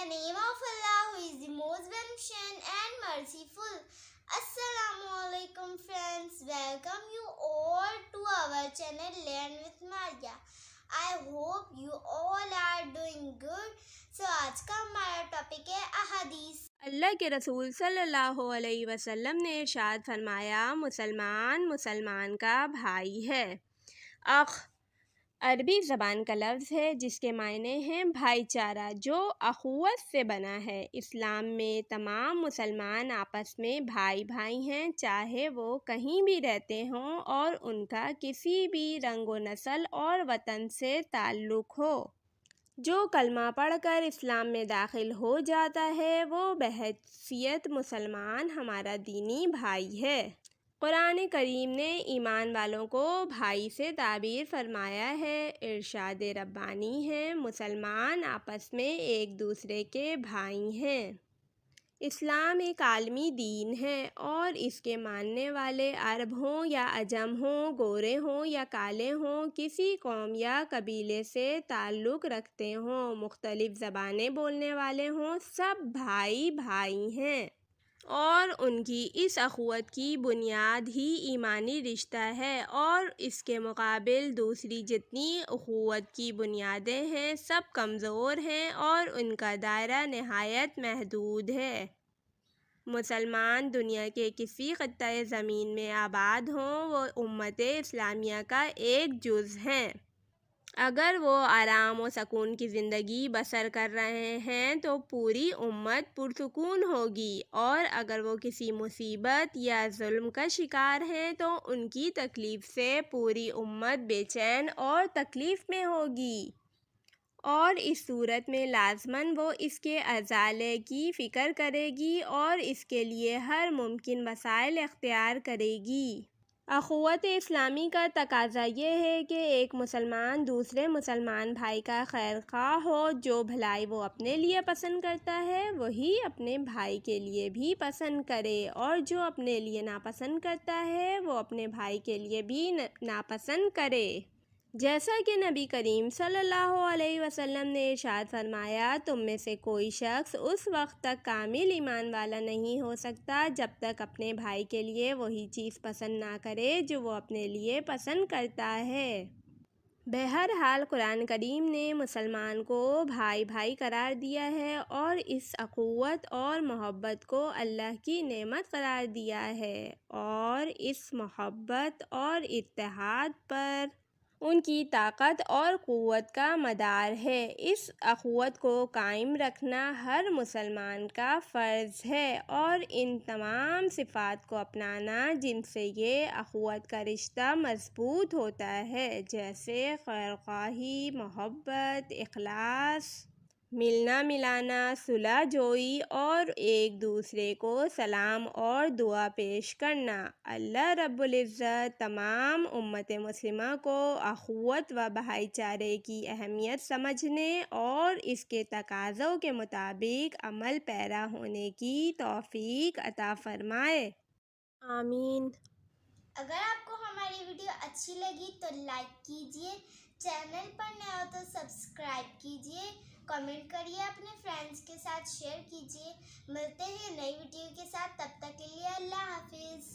the name of Allah, who is the most beneficent and merciful. Assalamu alaikum friends, welcome you all to our channel Learn with Maria. I hope you all are doing good. So آج کا ہمارا topic ہے احادیث۔ اللہ کے رسول صلی اللہ علیہ وسلم نے ارشاد فرمایا، مسلمان مسلمان کا بھائی ہے۔ اخ عربی زبان کا لفظ ہے جس کے معنی ہیں بھائی چارہ، جو اخوت سے بنا ہے۔ اسلام میں تمام مسلمان آپس میں بھائی بھائی ہیں، چاہے وہ کہیں بھی رہتے ہوں اور ان کا کسی بھی رنگ و نسل اور وطن سے تعلق ہو۔ جو کلمہ پڑھ کر اسلام میں داخل ہو جاتا ہے وہ بحیثیت مسلمان ہمارا دینی بھائی ہے۔ قرآن کریم نے ایمان والوں کو بھائی سے تعبیر فرمایا ہے۔ ارشاد ربانی ہے، مسلمان آپس میں ایک دوسرے کے بھائی ہیں۔ اسلام ایک عالمی دین ہے اور اس کے ماننے والے عرب ہوں یا عجم ہوں، گورے ہوں یا کالے ہوں، کسی قوم یا قبیلے سے تعلق رکھتے ہوں، مختلف زبانیں بولنے والے ہوں، سب بھائی بھائی ہیں اور ان کی اس اخوت کی بنیاد ہی ایمانی رشتہ ہے، اور اس کے مقابل دوسری جتنی اخوت کی بنیادیں ہیں سب کمزور ہیں اور ان کا دائرہ نہایت محدود ہے۔ مسلمان دنیا کے کسی خطۂ زمین میں آباد ہوں، وہ امت اسلامیہ کا ایک جز ہیں۔ اگر وہ آرام و سکون کی زندگی بسر کر رہے ہیں تو پوری امت پرسکون ہوگی، اور اگر وہ کسی مصیبت یا ظلم کا شکار ہیں تو ان کی تکلیف سے پوری امت بے چین اور تکلیف میں ہوگی، اور اس صورت میں لازماً وہ اس کے ازالے کی فکر کرے گی اور اس کے لیے ہر ممکن وسائل اختیار کرے گی۔ اخوت اسلامی کا تقاضا یہ ہے کہ ایک مسلمان دوسرے مسلمان بھائی کا خیر خواہ ہو، جو بھلائی وہ اپنے لیے پسند کرتا ہے وہی اپنے بھائی کے لیے بھی پسند کرے، اور جو اپنے لیے ناپسند کرتا ہے وہ اپنے بھائی کے لیے بھی ناپسند کرے۔ جیسا کہ نبی کریم صلی اللہ علیہ وسلم نے ارشاد فرمایا، تم میں سے کوئی شخص اس وقت تک کامل ایمان والا نہیں ہو سکتا جب تک اپنے بھائی کے لیے وہی چیز پسند نہ کرے جو وہ اپنے لیے پسند کرتا ہے۔ بہرحال قرآن کریم نے مسلمان کو بھائی بھائی قرار دیا ہے اور اس اخوت اور محبت کو اللہ کی نعمت قرار دیا ہے، اور اس محبت اور اتحاد پر ان کی طاقت اور قوت کا مدار ہے۔ اس اخوت کو قائم رکھنا ہر مسلمان کا فرض ہے، اور ان تمام صفات کو اپنانا جن سے یہ اخوت کا رشتہ مضبوط ہوتا ہے، جیسے خیر خواہی، محبت، اخلاص، ملنا ملانا، صلح جوئی اور ایک دوسرے کو سلام اور دعا پیش کرنا۔ اللہ رب العزت تمام امت مسلمہ کو اخوت و بھائی چارے کی اہمیت سمجھنے اور اس کے تقاضوں کے مطابق عمل پیرا ہونے کی توفیق عطا فرمائے۔ آمین۔ اگر آپ کو ہماری ویڈیو اچھی لگی تو لائک کیجیے، چینل پر نئے ہو تو سبسکرائب کیجیے، کمنٹ کریے، اپنے فرینڈز کے ساتھ شیئر کیجیے۔ ملتے ہیں نئی ویڈیو کے ساتھ، تب تک کے لیے اللہ حافظ۔